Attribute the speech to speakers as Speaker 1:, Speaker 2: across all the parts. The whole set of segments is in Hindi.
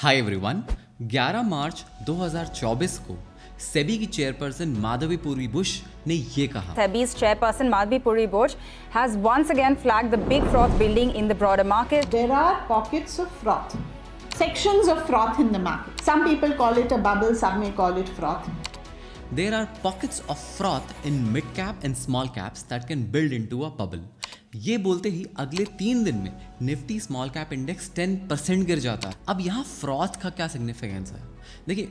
Speaker 1: Hi everyone. 11 मार्च 2024 को सेबी की चेयरपर्सन माधवी पूर्वी बुश ने ये कहा,
Speaker 2: SEBI's chairperson Madhavi Puri Bush has once again flagged the big froth building in the broader market.
Speaker 3: There are pockets of froth, sections of froth in the market. Some people call it a bubble, some may call it froth.
Speaker 1: There are pockets of froth in mid cap and small caps that can build into a bubble. ये बोलते ही अगले 3 दिन में निफ्टी स्मॉल कैप इंडेक्स 10% गिर जाता है। अब यहाँ फ्रॉथ का क्या सिग्निफिकेंस है? देखिए,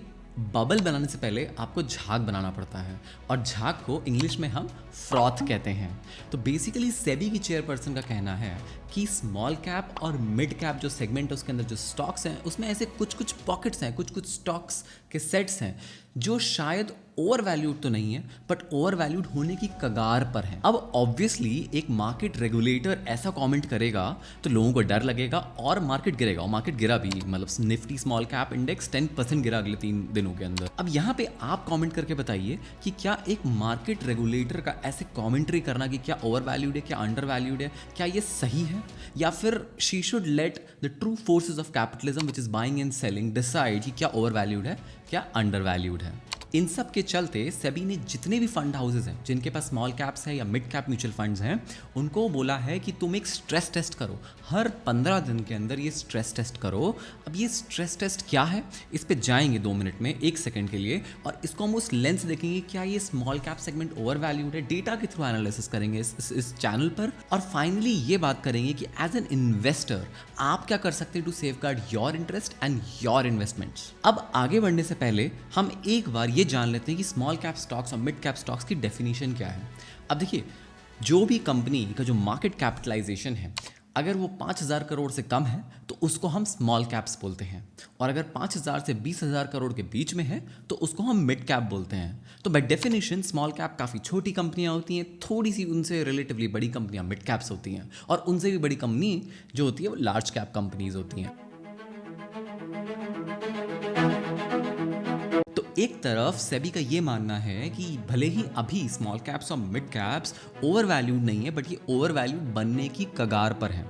Speaker 1: बबल बनाने से पहले आपको झाग बनाना पड़ता है और झाग को इंग्लिश में हम फ्रॉथ कहते हैं। तो बेसिकली सेबी की चेयरपर्सन का कहना है कि स्मॉल कैप और मिड कैप जो सेगमेंट है उसके अंदर जो स्टॉक्स हैं उसमें ऐसे कुछ पॉकेट्स हैं, कुछ स्टॉक्स के सेट्स हैं जो शायद ओवर वैल्यूड तो नहीं है बट ओवर वैल्यूड होने की कगार पर है। अब ऑब्वियसली एक मार्केट रेगुलेटर ऐसा कमेंट करेगा तो लोगों को डर लगेगा और मार्केट गिरेगा, और मार्केट गिरा भी, मतलब निफ्टी स्मॉल कैप इंडेक्स 10% गिरा अगले 3 दिनों के अंदर। अब यहाँ पे आप कमेंट करके बताइए कि क्या एक मार्केट रेगुलेटर का ऐसे कमेंट्री करना कि क्या ओवर वैल्यूड है, क्या अंडर वैल्यूड है, क्या ये सही है, या फिर she should let the true forces of capitalism which is buying and selling decide कि क्या ओवर वैल्यूड है, क्या अंडर वैल्यूड है। इन सब के चलते सेबी ने जितने भी फंड हाउसेज हैं जिनके पास स्मॉल कैप्स है या मिड कैप म्यूचुअल फंड्स हैं उनको बोला है कि तुम एक स्ट्रेस टेस्ट करो, हर 15 दिन के अंदर ये स्ट्रेस टेस्ट करो। अब ये स्ट्रेस टेस्ट क्या है, इस पे जाएंगे 2 मिनट में, 1 सेकंड के लिए, और इसको हम उस लेंस देखेंगे क्या ये small cap segment over valued है, डेटा के थ्रू एनालिसिस करेंगे इस चैनल पर, और फाइनली ये बात करेंगे कि एज एन इन्वेस्टर आप क्या कर सकते हैं to safeguard your interest and your investments. अब आगे बढ़ने से पहले हम एक बार ये जान लेते हैं कि स्मॉल कैप स्टॉक्स और मिड कैप स्टॉक्स की डेफिनेशन क्या है। अब देखिए, जो भी कंपनी का जो मार्केट कैपिटलाइजेशन है अगर वो 5,000 करोड़ से कम है तो उसको हम स्मॉल कैप्स बोलते हैं, और अगर 5,000 से 20,000 करोड़ के बीच में है तो उसको हम मिड कैप बोलते हैं। तो बाय डेफिनेशन स्मॉल कैप काफ़ी छोटी कंपनियां होती हैं, थोड़ी सी उनसे रिलेटिवली बड़ी कंपनियां मिड कैप्स होती हैं, और उनसे भी बड़ी कंपनी जो होती है वो लार्ज कैप कंपनीज होती हैं। एक तरफ सेबी का ये मानना है कि भले ही अभी स्मॉल कैप्स और मिड कैप्स ओवर वैल्यूड नहीं है बट ये ओवर वैल्यूड बनने की कगार पर है,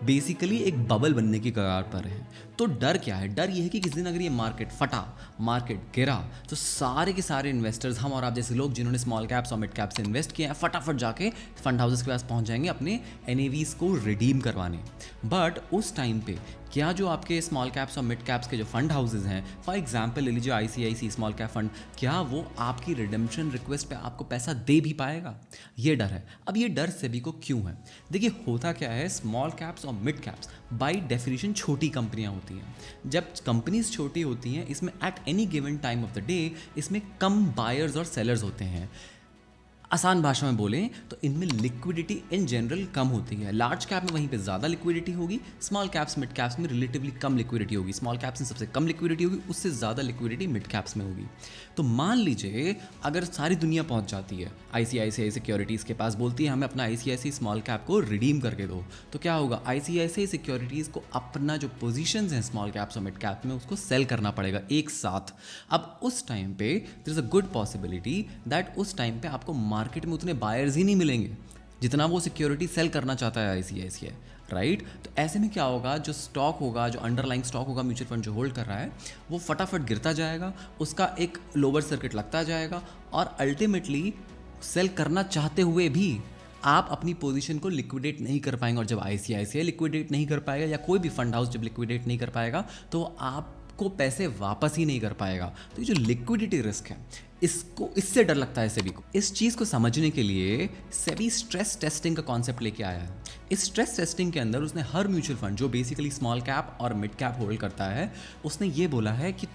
Speaker 1: बेसिकली एक बबल बनने की कगार पर है। तो डर क्या है? डर ये है कि किसी दिन अगर ये मार्केट फटा, मार्केट गिरा, तो सारे के सारे इन्वेस्टर्स, हम और आप जैसे लोग जिन्होंने स्मॉल कैप्स और मिड कैप्स से इन्वेस्ट किया है, फटाफट जाके फंड हाउसेस के पास पहुंच जाएंगे अपने एनएवीज को रिडीम करवाने। बट उस टाइम पे क्या जो आपके स्मॉल कैप्स और मिड कैप्स के जो फंड हाउसेज हैं, फॉर एग्जांपल ले लीजिए आईसीआईसी स्मॉल कैप फंड, क्या वो आपकी रिडेम्पशन रिक्वेस्ट पे आपको पैसा दे भी पाएगा? ये डर है। अब ये डर सेबी को क्यों है? देखिए, होता क्या है, स्मॉल कैप्स और मिड कैप्स बाय डेफिनेशन छोटी कंपनियां होती हैं। जब कंपनीज छोटी होती हैं, इसमें at any given time of the day इसमें कम बायर्स और सेलर्स होते हैं। आसान भाषा में बोलें तो इनमें लिक्विडिटी इन जनरल कम होती है। लार्ज कैप में वहीं पे ज़्यादा लिक्विडिटी होगी, स्मॉल कैप्स मिड कैप्स में रिलेटिवली कम लिक्विडिटी होगी। स्मॉल कैप्स में सबसे कम लिक्विडिटी होगी, उससे ज़्यादा लिक्विडिटी मिड कैप्स में होगी। तो मान लीजिए अगर सारी दुनिया पहुंच जाती है आईसीआईसीआई सिक्योरिटीज़ के पास, बोलती है हमें अपना आईसीआईसीआई स्मॉल कैप को रिडीम करके दो, तो क्या होगा? आईसीआईसीआई सिक्योरिटीज़ को अपना जो पोजीशंस हैं स्मॉल कैप्स और मिड कैप में उसको सेल करना पड़ेगा एक साथ। अब उस टाइम पे there is a good possibility that उस टाइम पे आपको मार्केट में उतने बायर्स ही नहीं मिलेंगे जितना वो सिक्योरिटी सेल करना चाहता है आईसीआईसीआई, राइट? तो ऐसे में क्या होगा, जो स्टॉक होगा, जो अंडरलाइंग स्टॉक होगा म्यूचुअल फंड जो होल्ड कर रहा है, वो फटाफट गिरता जाएगा, उसका एक लोअर सर्किट लगता जाएगा, और अल्टीमेटली सेल करना चाहते हुए भी आप अपनी पोजीशन को लिक्विडेट नहीं कर पाएंगे। और जब आईसीआईसीआई लिक्विडेट नहीं कर पाएगा या कोई भी फंड हाउस जब लिक्विडेट नहीं कर पाएगा तो आपको पैसे वापस ही नहीं कर पाएगा। तो ये जो लिक्विडिटी रिस्क है, इससे डर लगता है सेबी को। इस चीज़ को समझने के लिए सेबी स्ट्रेस टेस्टिंग का कॉन्सेप्ट लेके आया है। इस स्ट्रेस टेस्टिंग के अंदर उसने हर म्यूचुअल फंड जो बेसिकली स्मॉल कैप और मिड कैप होल्ड करता है, उसने ये बोला है कि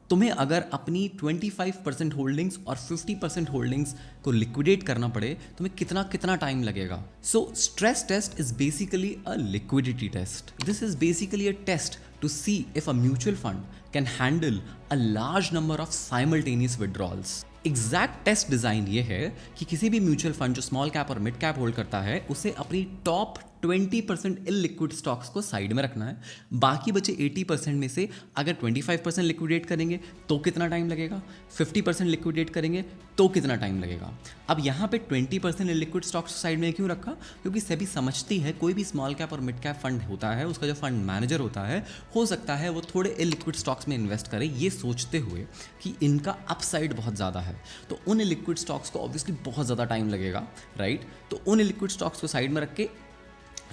Speaker 1: तुम्हें अगर अपनी 25% होल्डिंग्स और 50% होल्डिंग्स को लिक्विडेट करना पड़े, तुम्हें कितना टाइम लगेगा। So stress test is basically a liquidity test. This is basically a test to see if a mutual fund can handle a large number of simultaneous withdrawals. Exact test design ये है कि किसी भी म्यूचुअल फंड जो स्मॉल कैप और मिड कैप होल्ड करता है उसे अपनी टॉप 20% इलिक्विड स्टॉक्स को साइड में रखना है। बाकी बचे 80% में से अगर 25% लिक्विडेट करेंगे तो कितना टाइम लगेगा, 50% लिक्विडेट करेंगे तो कितना टाइम लगेगा। अब यहाँ पे 20% इलिक्विड स्टॉक्स साइड में क्यों रखा, क्योंकि सेबी समझती है कोई भी स्मॉल कैप और मिड कैप फंड होता है, उसका जो फंड मैनेजर होता है, हो सकता है वो थोड़े इलिक्विड स्टॉक्स में इन्वेस्ट करे, ये सोचते हुए कि इनका अपसाइड बहुत ज़्यादा है। तो उन इलिक्विड स्टॉक्स को ऑब्वियसली बहुत ज़्यादा टाइम लगेगा, राइट। तो उन इलिक्विड स्टॉक्स को साइड में रख के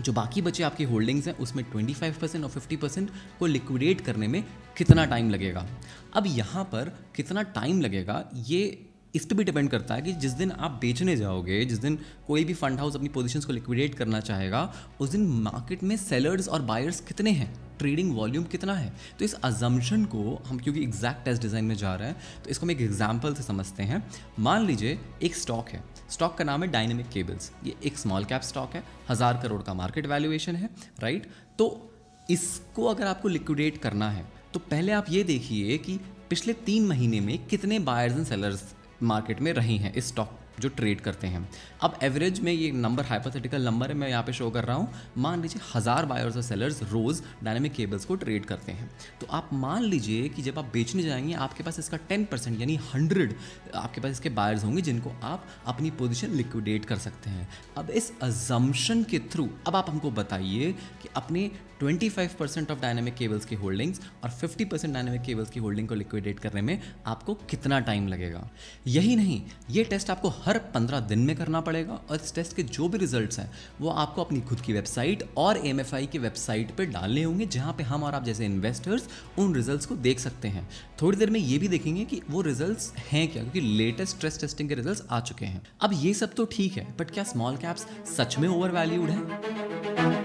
Speaker 1: जो बाकी बचे आपकी होल्डिंग्स हैं उसमें 25% और 50% को लिक्विडेट करने में कितना टाइम लगेगा। अब यहाँ पर कितना टाइम लगेगा ये इस पे भी डिपेंड करता है कि जिस दिन आप बेचने जाओगे, जिस दिन कोई भी फंड हाउस अपनी पोजीशंस को लिक्विडेट करना चाहेगा, उस दिन मार्केट में सेलर्स और बायर्स कितने हैं, ट्रेडिंग वॉल्यूम कितना है। तो इस अजम्पशन को हम, क्योंकि एग्जैक्ट टेस्ट डिज़ाइन में जा रहे हैं, तो इसको हम एक एग्जाम्पल से समझते हैं। मान लीजिए एक स्टॉक है, स्टॉक का नाम है डायनेमिक केबल्स। ये एक स्मॉल कैप स्टॉक है, 1000 करोड़ का मार्केट वैल्यूएशन है, राइट। तो इसको अगर आपको लिक्विडेट करना है तो पहले आप ये देखिए कि पिछले 3 महीने में कितने बायर्स एंड सेलर्स मार्केट में रही हैं इस स्टॉक जो ट्रेड करते हैं। अब एवरेज में ये नंबर हाइपोथेटिकल नंबर है, मैं यहाँ पे शो कर रहा हूँ। मान लीजिए 1000 बायर्स और सेलर्स रोज़ डायनामिक केबल्स को ट्रेड करते हैं। तो आप मान लीजिए कि जब आप बेचने जाएंगे आपके पास इसका 10% यानी 100 आपके पास इसके बायर्स होंगे जिनको आप अपनी पोजीशन लिक्विडेट कर सकते हैं। अब इस अजम्पशन के थ्रू अब आप हमको बताइए कि अपने 25% ऑफ डायनामिक केबल्स की होल्डिंग्स और 50% डायनामिक केबल्स की होल्डिंग को लिक्विडेट करने में आपको कितना टाइम लगेगा। यही नहीं, ये टेस्ट आपको हर 15 दिन में करना पड़ेगा और इस टेस्ट के जो भी रिजल्ट्स हैं वो आपको अपनी खुद की वेबसाइट और AMFI की वेबसाइट पर डालने होंगे, जहां पे हम और आप जैसे इन्वेस्टर्स उन रिजल्ट्स को देख सकते हैं। थोड़ी देर में ये भी देखेंगे कि वो रिजल्ट्स हैं क्या, क्योंकि लेटेस्ट स्ट्रेस टेस्टिंग के रिजल्ट्स आ चुके हैं। अब ये सब तो ठीक है, बट क्या स्मॉल कैप्स सच में ओवर वैल्यूड हैं?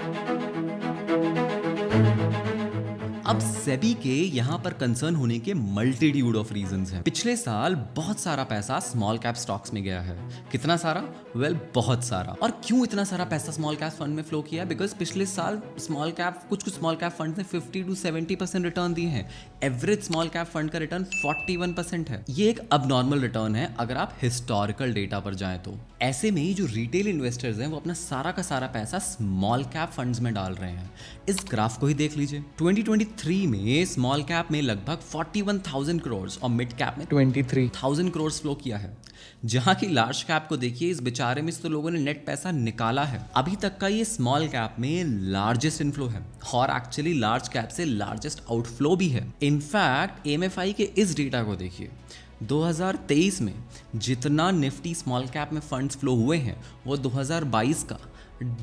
Speaker 1: अब सेबी के यहाँ पर कंसर्न होने के मल्टीट्यूड ऑफ रीजंस हैं। पिछले साल बहुत सारा पैसा स्मॉल कैप स्टॉक्स में गया है। कितना सारा? बहुत सारा। और क्यों इतना सारा पैसा स्मॉल कैप फंड में फ्लो किया? बिकॉज पिछले साल स्मॉल कैप कुछ स्मॉल कैप फंड ने 50 to 70% रिटर्न दिए हैं। एवरेज स्मॉल कैप फंड का रिटर्न 41% है। ये एक अबनॉर्मल रिटर्न है अगर आप हिस्टोरिकल डेटा पर जाएं तो। ऐसे में ही जो रिटेल इन्वेस्टर्स हैं वो अपना सारा का सारा पैसा स्मॉल कैप फंड्स में डाल रहे हैं। इस ग्राफ को ही देख लीजिए। 2023 में स्मॉल कैप में लगभग 41,000 करोड़ और मिड कैप में 23,000 करोड़ फ्लो किया है। जहां की लार्ज कैप को देखिए, इस बेचारे में से तो लोगों ने नेट पैसा निकाला है। अभी तक का ये स्मॉल कैप में लार्जेस्ट इनफ्लो है और एक्चुअली लार्ज कैप से लार्जेस्ट आउटफ्लो भी है। इनफैक्ट AMFI के इस डेटा को देखिए, 2023 में जितना निफ्टी स्मॉल कैप में फंड्स फ्लो हुए हैं वो 2022 का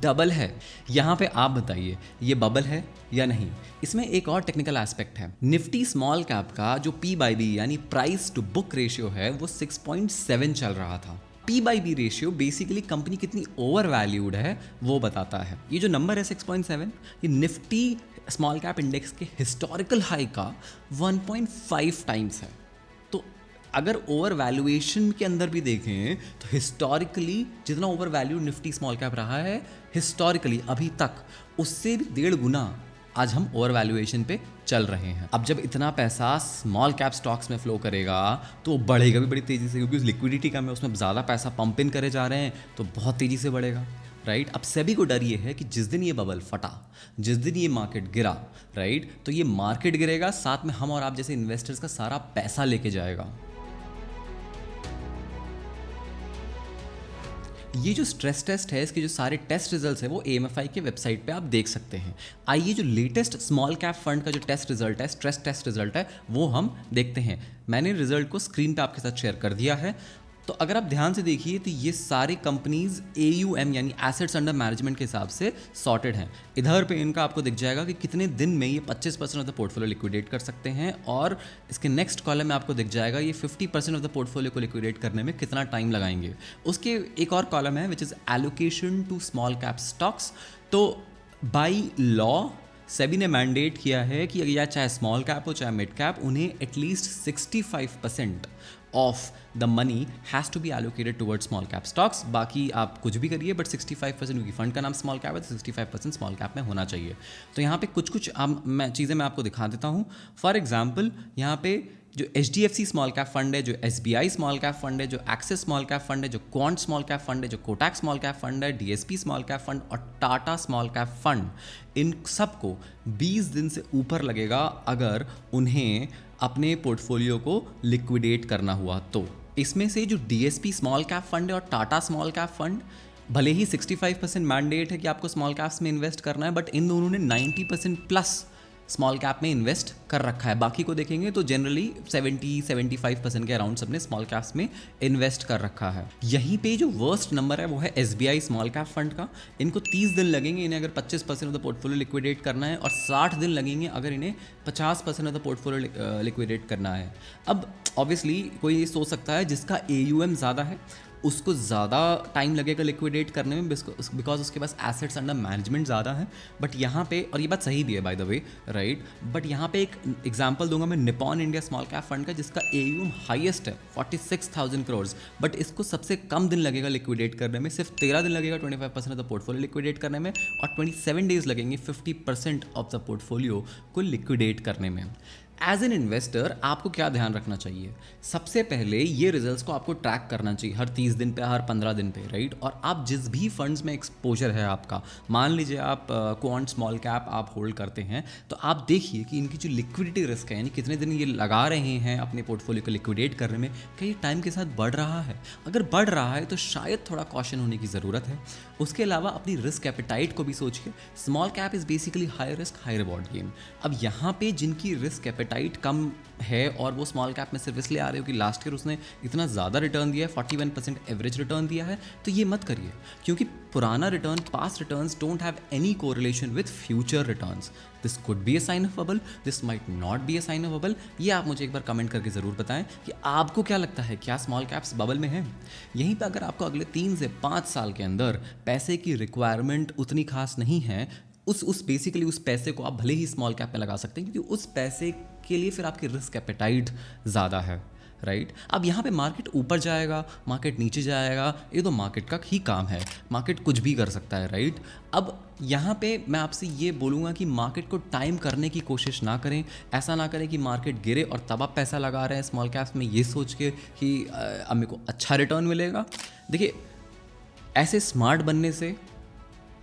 Speaker 1: डबल है। यहाँ पे आप बताइए ये बबल है या नहीं। इसमें एक और टेक्निकल एस्पेक्ट है। निफ्टी स्मॉल कैप का जो P/B यानी प्राइस टू बुक रेशियो है वो 6.7 चल रहा था। P/B रेशियो बेसिकली कंपनी कितनी ओवर वैल्यूड है वो बताता है। ये जो नंबर है 6.7, ये निफ्टी स्मॉल कैप इंडेक्स के हिस्टोरिकल हाई का 1.5 टाइम्स है। तो अगर ओवर वैल्यूएशन के अंदर भी देखें तो हिस्टोरिकली जितना over value Nifty small cap रहा है हिस्टोरिकली अभी तक, उससे भी 1.5 गुना आज हम ओवर वैल्यूएशन पे चल रहे हैं। अब जब इतना पैसा स्मॉल कैप स्टॉक्स में फ्लो करेगा तो बढ़ेगा भी बड़ी तेजी से, क्योंकि लिक्विडिटी कम है, उसमें ज़्यादा पैसा पंप इन करे जा रहे हैं तो बहुत तेजी से बढ़ेगा, राइट। अब सेबी को डर ये है कि जिस दिन ये बबल फटा, जिस दिन ये मार्केट गिरा, राइट, तो ये मार्केट गिरेगा, साथ में हम और आप जैसे इन्वेस्टर्स का सारा पैसा लेके जाएगा। ये जो स्ट्रेस टेस्ट है, इसके जो सारे टेस्ट रिजल्ट्स हैं वो AMFI के वेबसाइट पे आप देख सकते हैं। आइए जो लेटेस्ट स्मॉल कैप फंड का जो टेस्ट रिजल्ट है, स्ट्रेस टेस्ट रिजल्ट है, वो हम देखते हैं। मैंने रिजल्ट को स्क्रीन पे आपके साथ शेयर कर दिया है। तो अगर आप ध्यान से देखिए तो ये सारी कंपनीज AUM यानी एसेट्स अंडर मैनेजमेंट के हिसाब से सॉर्टेड हैं। इधर पे इनका आपको दिख जाएगा कि कितने दिन में ये 25% ऑफ द पोर्टफोलियो लिक्विडेट कर सकते हैं, और इसके नेक्स्ट कॉलम में आपको दिख जाएगा ये 50% ऑफ द पोर्टफोलियो को लिक्विडेट करने में कितना टाइम लगाएंगे। उसके एक और कॉलम है which is allocation to small cap stocks. तो बाई लॉ सेबी ने मैंडेट किया है कि या चाहे स्मॉल कैप हो चाहे मिड कैप, उन्हें at least 65% of the money has to be allocated toward small cap stocks. बाकी आप कुछ भी करिए बट 65%, क्योंकि फंड का नाम स्मॉल कैप है तो 65% स्मॉल कैप में होना चाहिए। तो यहाँ पे कुछ चीज़ें मैं आपको दिखा देता हूँ। फॉर एग्जाम्पल यहाँ पे जो HDFC स्मॉल कैप फंड है, जो SBI स्मॉल कैप फंड है, जो एक्सिस स्मॉल कैप फंड है, जो क्वांट स्मॉल कैप फंड है, जो कोटक स्मॉल कैप फंड है, DSP स्मॉल कैप फंड और टाटा स्मॉल कैप फंड, इन सबको 20 दिन से ऊपर लगेगा अगर उन्हें अपने पोर्टफोलियो को लिक्विडेट करना हुआ। तो इसमें से जो DSP स्मॉल कैप फंड है और टाटा स्मॉल कैप फंड, भले ही 65% मैंडेट है कि आपको स्मॉल कैप्स में इन्वेस्ट करना है, बट इन दोनों ने 90% प्लस स्मॉल कैप में इन्वेस्ट कर रखा है। बाकी को देखेंगे तो जनरली 70-75% के अराउंड सबने स्मॉल कैप्स में इन्वेस्ट कर रखा है। यहीं पे जो वर्स्ट नंबर है वो है SBI स्मॉल कैप फंड का। इनको 30 दिन लगेंगे इन्हें अगर 25% ऑफ द पोर्टफोलियो लिक्विडेट करना है, और 60 दिन लगेंगे अगर इन्हें 50% ऑफ द पोर्टफोलियो लिक्विडेट करना है। अब ऑब्वियसली कोई ये सोच सकता है जिसका AUM ज़्यादा है उसको ज़्यादा टाइम लगेगा लिक्विडेट करने में, बिकॉज उसके पास एसेट्स अंडर मैनेजमेंट ज़्यादा है। बट यहाँ पे, और ये बात सही भी है by the way, right, but यहाँ पे एक एग्जांपल दूंगा मैं Nippon India small cap fund का, जिसका AUM हाईएस्ट है 46,000 करोड़, बट इसको सबसे कम दिन लगेगा लिक्विडेट करने में। सिर्फ 13 दिन लगेगा 25% ऑफ द पोर्टफोलियो लिक्विडेट करने में, और 27 डेज लगेंगे 50% ऑफ द पोर्टफोलियो को लिक्विडेट करने में। एज एन इन्वेस्टर आपको क्या ध्यान रखना चाहिए? सबसे पहले ये रिजल्ट्स को आपको ट्रैक करना चाहिए हर 30 दिन पे, हर 15 दिन पे, राइट। और आप जिस भी फंड्स में एक्सपोजर है आपका, मान लीजिए आप क्वांट स्मॉल कैप आप होल्ड करते हैं, तो आप देखिए कि इनकी जो लिक्विडिटी रिस्क है, यानी कितने दिन ये लगा रहे हैं अपने पोर्टफोलियो को लिक्विडेट करने में, क्या ये टाइम के साथ बढ़ रहा है? अगर बढ़ रहा है तो शायद थोड़ा कॉशन होने की ज़रूरत है। उसके अलावा अपनी रिस्क एपेटाइट को भी सोचिए। Small cap is basically high risk high reward game. अब यहाँ पे जिनकी रिस्क एपेटाइट कम है और वो स्मॉल कैप में सिर्फ इसलिए आ रहे हो कि लास्ट ईयर उसने इतना ज़्यादा रिटर्न दिया है, 41% एवरेज रिटर्न दिया है, तो ये मत करिए, क्योंकि पुराना return, past returns don't have any correlation with future returns. This could be a sign of bubble, this might not be a sign of bubble. ये आप मुझे एक बार कमेंट करके ज़रूर बताएं कि आपको क्या लगता है, क्या स्मॉल कैप्स बबल में है? यहीं पर अगर आपको अगले 3 से 5 साल के अंदर पैसे की रिक्वायरमेंट उतनी खास नहीं है, उस बेसिकली उस पैसे को आप भले ही स्मॉल कैप में लगा सकते हैं, क्योंकि उस पैसे के लिए फिर आपकी रिस्क एपेटाइट ज़्यादा है, राइट। अब यहाँ पे मार्केट ऊपर जाएगा, मार्केट नीचे जाएगा, ये तो मार्केट का ही काम है, मार्केट कुछ भी कर सकता है, राइट। अब यहाँ पे मैं आपसे ये बोलूँगा कि मार्केट को टाइम करने की कोशिश ना करें। ऐसा ना करें कि मार्केट गिरे और तब आप पैसा लगा रहे हैं स्मॉल कैप्स में ये सोच के कि अब मेरे को अच्छा रिटर्न मिलेगा। देखिए, ऐसे स्मार्ट बनने से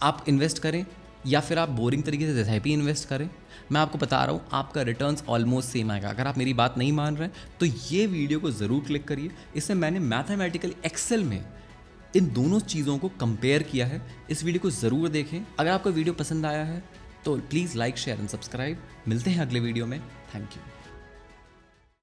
Speaker 1: आप इन्वेस्ट करें या फिर आप बोरिंग तरीके से SIP इन्वेस्ट करें, मैं आपको बता रहा हूँ आपका रिटर्न्स ऑलमोस्ट सेम आएगा। अगर आप मेरी बात नहीं मान रहे तो ये वीडियो को ज़रूर क्लिक करिए। इसमें मैंने मैथमेटिकल एक्सेल में इन दोनों चीज़ों को कंपेयर किया है। इस वीडियो को ज़रूर देखें। अगर आपको वीडियो पसंद आया है तो please like, share and subscribe. मिलते हैं अगले वीडियो में। Thank you.